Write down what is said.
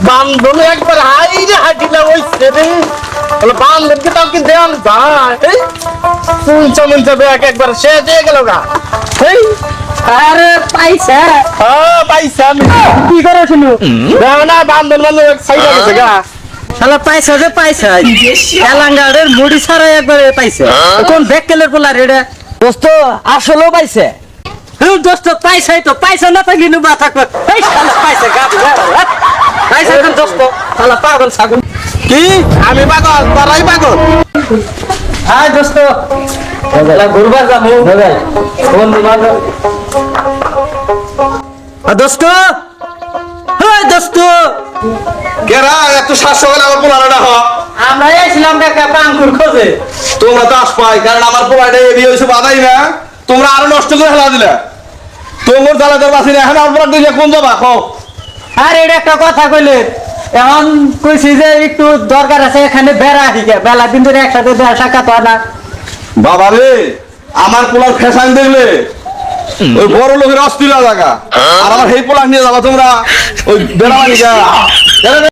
বান্ধব একবার হাইরে হাঁটিলা ওই ছেড়ে বলে বান্ধবকে তাও কি দেন যায় শুনছ মনছে ব্যাগ একবার শেষ হয়ে গেল গা এই আরে পাইছে হ্যাঁ পাইছা আমি কি করে শুনু না বান্ধব বান্ধব এক সাইড আছে গা শালা পাইছে যে পাইছে এলাঙ্গাড়ের মুড়ি ছাড়া একবারে পাইছে কোন ভেক্কেলের পোলার এটা দোস্ত আসলেও পাইছে দোস্ত পাইছে তো পাইছে না তো গিনু মাথা কর এই শালা পাইছে গাবি পাইছে কোন দোস্ত শালা পাগল ছাগল কি আমি পাগল তোরাই পাগল হাই দোস্ত এলা ঘুরবা যাবো কোন মাগো দোস্ত হাই দোস্ত কেরা এত সাতশো গেলে আমার পোলারে না আমরা এসেছিলাম কাকা পাঙ্কুর খোঁজে তোমরা তো আসপাই কারণ আমার পোলাটা এদিকে হয়েছে বাধাই না তোমরা আরো নষ্ট করে ফেলা দিলে তোমার জ্বালা তোর বাসি না এখন আমার পোলাটা দিয়ে কোন যাবা খো আর এটা একটা কথা কইলে এখন কইছি যে একটু দরকার আছে এখানে বেড়া দিকে বেলা দিন ধরে একসাথে সাক্ষাৎ হয় না বাবা রে আমার পোলার ফ্যাশন দেখলে ওই বড় লোকের অস্থির জায়গা আর আমার সেই পোলা নিয়ে যাবা তোমরা ওই বেড়া